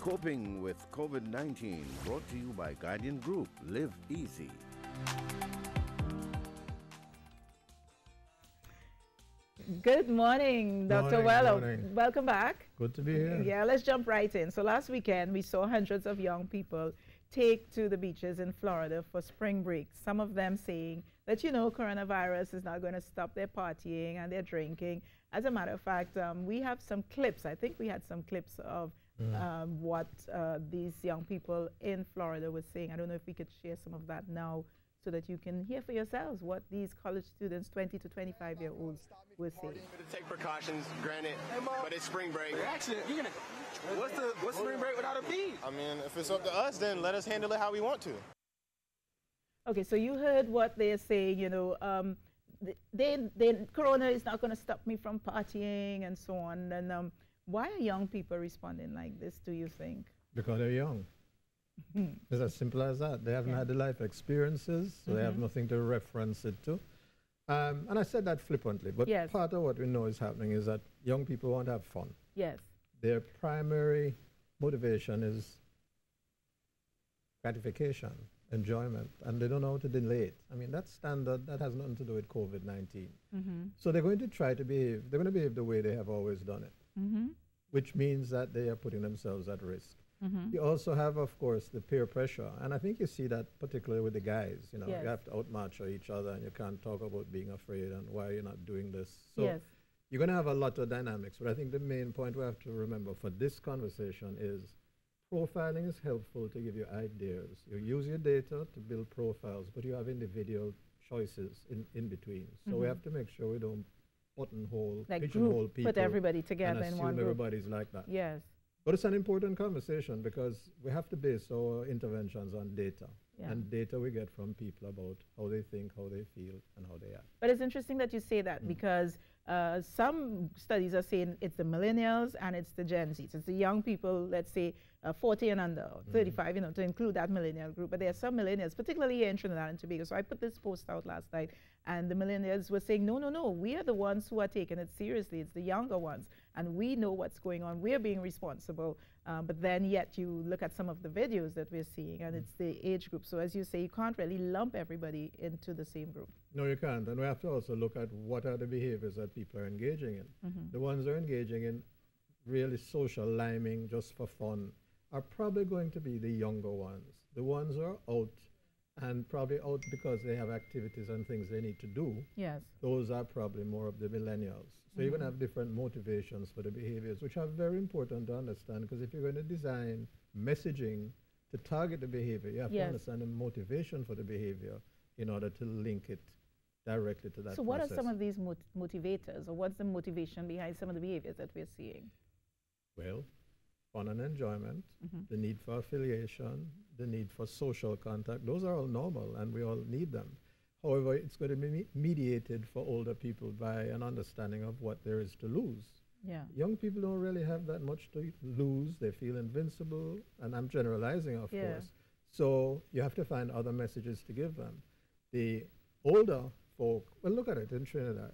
Coping with COVID-19, brought to you by Guardian Group. Live easy. Good morning, Dr. Weller. Morning. Welcome back. Good to be here. Yeah, let's jump right in. So last weekend, we saw hundreds of young people take to the beaches in Florida for spring break. Some of them saying that, you know, coronavirus is not going to stop their partying and their drinking. As a matter of fact, we have some clips. I think we had some clips of what these young people in Florida were saying. I don't know if we could share some of that now so that you can hear for yourselves what these college students, 20 to 25-year-olds, were saying. To take precautions, granted, but it's spring break. What's spring break without a beat? I mean, if it's up to us, then let us handle it how we want to. Okay, so you heard what they're saying, you know, Corona is not going to stop me from partying and so on. And why are young people responding like this, do you think? Because they're young. It's as simple as that. They haven't had the life experiences, so they have nothing to reference it to. And I said that flippantly, but part of what we know is happening is that young people want to have fun. Yes. Their primary motivation is gratification, enjoyment, and they don't know how to delay it. I mean, that's standard. That has nothing to do with COVID-19. So they're going to try to behave. They're going to behave the way they have always done it, which means that they are putting themselves at risk. You also have, of course, the peer pressure. And I think you see that particularly with the guys. You know, you have to outmatch each other and you can't talk about being afraid and why you're not doing this. So you're going to have a lot of dynamics. But I think the main point we have to remember for this conversation is profiling is helpful to give you ideas. You use your data to build profiles, but you have individual choices in between. So we have to make sure we don't buttonhole, like pigeonhole people. Put everybody together in one group. Everybody's like that. Yes. But it's an important conversation because we have to base our interventions on data. And data we get from people about how they think, how they feel, and how they act. But it's interesting that you say that because some studies are saying it's the millennials and it's the Gen Zs. It's the young people, let's say 40 and under, 35, you know, to include that millennial group. But there are some millennials, particularly here in Trinidad and Tobago. So I put this post out last night, and the millennials were saying, no, we are the ones who are taking it seriously. It's the younger ones, and we know what's going on. We're being responsible. But then yet you look at some of the videos that we're seeing, and it's the age group. So as you say, you can't really lump everybody into the same group. No, you can't. And we have to also look at what are the behaviors that people are engaging in. The ones who are engaging in really social liming just for fun are probably going to be the younger ones. The ones who are out and probably out because they have activities and things they need to do. Yes. Those are probably more of the millennials. So you're going to have different motivations for the behaviors, which are very important to understand, because if you're going to design messaging to target the behavior, you have to understand the motivation for the behavior in order to link it directly to that So what are some of these motivators, or what's the motivation behind some of the behaviors that we're seeing? Well, fun and enjoyment, the need for affiliation, the need for social contact, those are all normal and we all need them. However, it's going to be mediated for older people by an understanding of what there is to lose. Yeah. Young people don't really have that much to lose. They feel invincible, and I'm generalizing, of course. So you have to find other messages to give them. The older folk, well, look at it in Trinidad.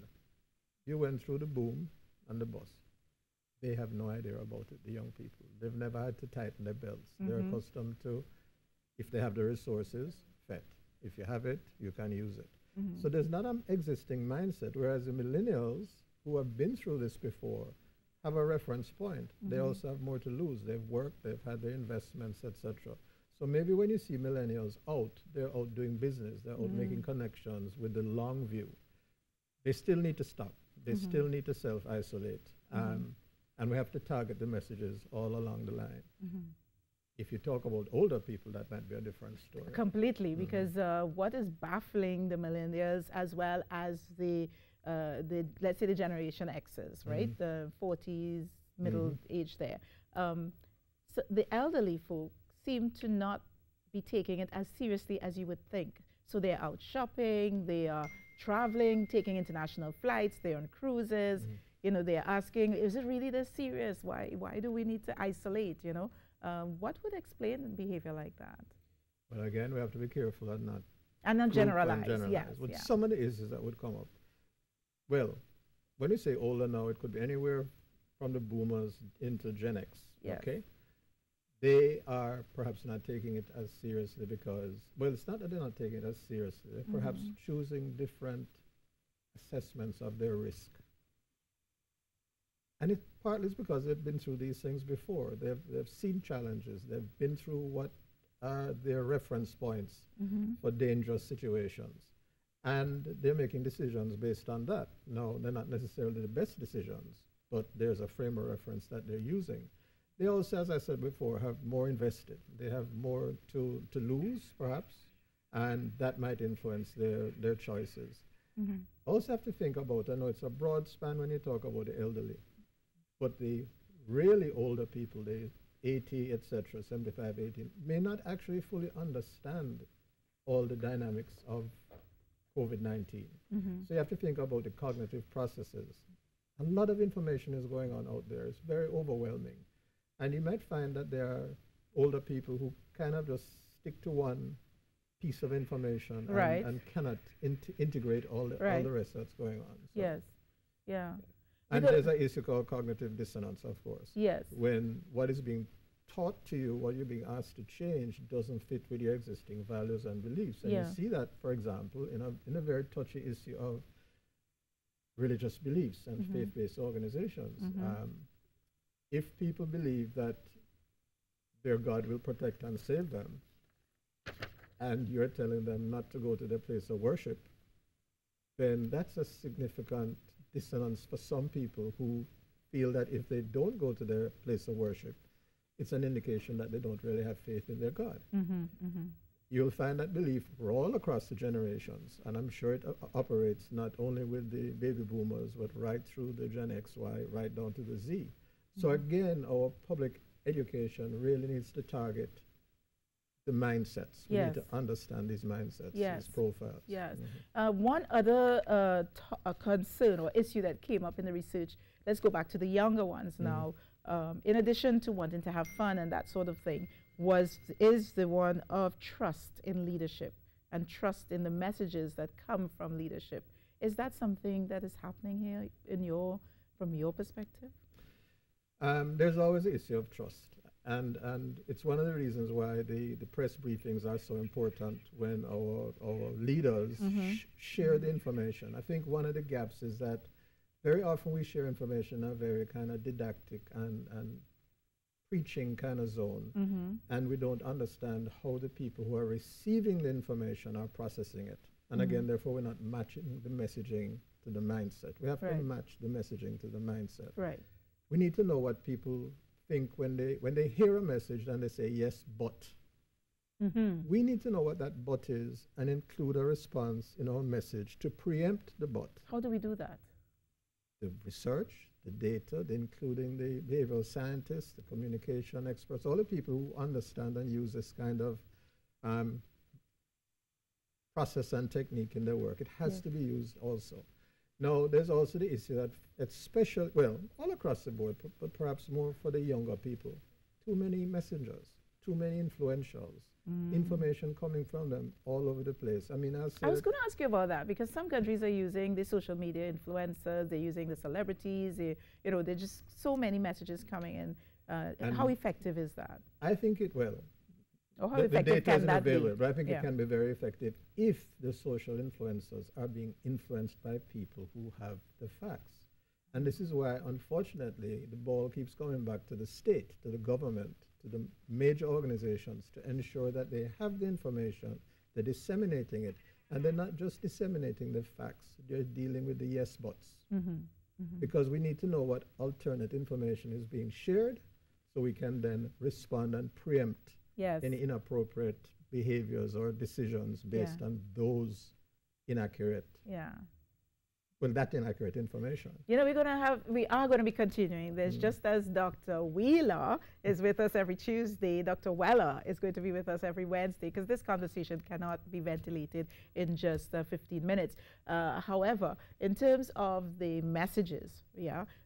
You went through the boom and the bust. They have no idea about it, the young people. They've never had to tighten their belts. They're accustomed to, if they have the resources, fet. If you have it, you can use it. So there's not an existing mindset, whereas the millennials who have been through this before have a reference point. They also have more to lose. They've worked, they've had their investments, etc. So maybe when you see millennials out, they're out doing business, they're out making connections with the long view. They still need to stop. They still need to self-isolate. And we have to target the messages all along the line. If you talk about older people, that might be a different story. Completely, because what is baffling the millennials as well as the let's say the Generation X's, right? The 40s, middle age there. So the elderly folk seem to not be taking it as seriously as you would think. So they're out shopping, they are traveling, taking international flights, they're on cruises. You know, they're asking, is it really this serious? Why do we need to isolate, you know? What would explain a behavior like that? Well, again, we have to be careful and not generalize. Yes, but some of the issues that would come up. Well, when you say older now, it could be anywhere from the boomers into Gen X, okay? they are perhaps not taking it as seriously because, well, it's not that they're not taking it as seriously. They're perhaps choosing different assessments of their risk. And it partly is because they've been through these things before. They've seen challenges. They've been through what are their reference points for dangerous situations. And they're making decisions based on that. No, they're not necessarily the best decisions, but there's a frame of reference that they're using. They also, as I said before, have more invested. They have more to lose, perhaps, and that might influence their choices. Also have to think about, I know it's a broad span when you talk about the elderly, but the really older people, the 80, etc., 75, 80, may not actually fully understand all the dynamics of COVID-19. So you have to think about the cognitive processes. A lot of information is going on out there. It's very overwhelming. And you might find that there are older people who kind of just stick to one piece of information and cannot integrate all the rest that's going on. So Yes, yeah. and there's an issue called cognitive dissonance, of course. Yes. When what is being taught to you, what you're being asked to change, doesn't fit with your existing values and beliefs. And you see that, for example, in a very touchy issue of religious beliefs and faith-based organizations. If people believe that their God will protect and save them, and you're telling them not to go to their place of worship, then that's a significant dissonance for some people who feel that if they don't go to their place of worship, it's an indication that they don't really have faith in their God. You'll find that belief all across the generations, and I'm sure it operates not only with the baby boomers, but right through the Gen X, Y, right down to the Z. So again, our public education really needs to target the mindsets. We need to understand these mindsets, these profiles. Yes. One other concern or issue that came up in the research, let's go back to the younger ones now, in addition to wanting to have fun and that sort of thing, is the one of trust in leadership and trust in the messages that come from leadership. Is that something that is happening here from your perspective? There's always the issue of trust. And it's one of the reasons why the press briefings are so important when our leaders share the information. I think one of the gaps is that very often we share information in a very kind of didactic and preaching kind of zone, and we don't understand how the people who are receiving the information are processing it. And again, therefore, we're not matching the messaging to the mindset. We have to match the messaging to the mindset. Right. We need to know what people think when they hear a message and they say, yes, but. We need to know what that but is and include a response in our message to preempt the but. How do we do that? The research, the data, including the behavioral scientists, the communication experts, all the people who understand and use this kind of process and technique in their work. It has to be used also. Now, there's also the issue that it's special, well, all across the board, but perhaps more for the younger people. Too many messengers, too many influentials, information coming from them all over the place. I mean, I was going to ask you about that because some countries are using the social media influencers, they're using the celebrities, there's just so many messages coming in. How effective is that? I think or how effective can that be? But I think it can be very effective if the social influencers are being influenced by people who have the facts. And this is why, unfortunately, the ball keeps coming back to the state, to the government, to the major organizations to ensure that they have the information, they're disseminating it, and they're not just disseminating the facts, they're dealing with the yes buts. Because we need to know what alternate information is being shared so we can then respond and preempt any inappropriate behaviors or decisions based on those inaccurate that inaccurate information. We are going to be continuing this just as Dr. Wheeler is with us every Tuesday. Dr. Weller is going to be with us every Wednesday because this conversation cannot be ventilated in just 15 minutes. However, in terms of the messages,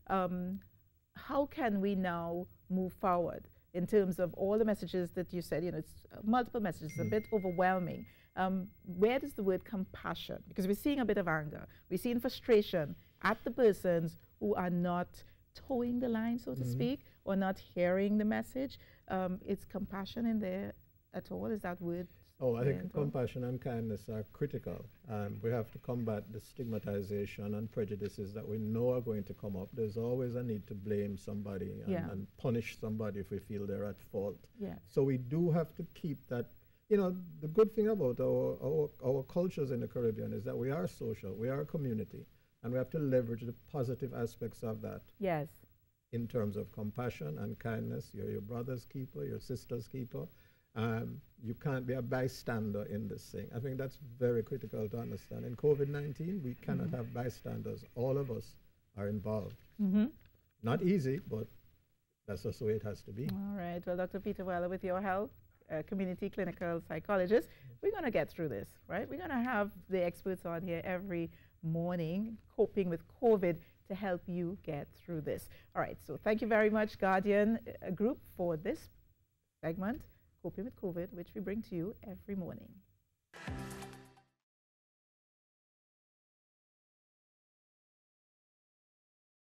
how can we now move forward in terms of all the messages that you said? It's multiple messages, a bit overwhelming. Where does the word compassion? Because we're seeing a bit of anger. We're seeing frustration at the persons who are not towing the line, so to speak, or not hearing the message. Is compassion in there at all? Is that word? Oh, I think compassion and kindness are critical. We have to combat the stigmatization and prejudices that we know are going to come up. There's always a need to blame somebody and punish somebody if we feel they're at fault. So we do have to keep that. You know, the good thing about our cultures in the Caribbean is that we are social, we are a community, and we have to leverage the positive aspects of that. Yes. In terms of compassion and kindness. You're your brother's keeper, your sister's keeper. You can't be a bystander in this thing. I think that's very critical to understand. In COVID-19, we cannot have bystanders. All of us are involved. Not easy, but that's just the way it has to be. All right. Well, Dr. Peter Weller, with your help, community clinical psychologist, we're going to get through this, right? We're going to have the experts on here every morning coping with COVID to help you get through this. All right. So thank you very much, Guardian Group, for this segment, Coping with COVID, which we bring to you every morning.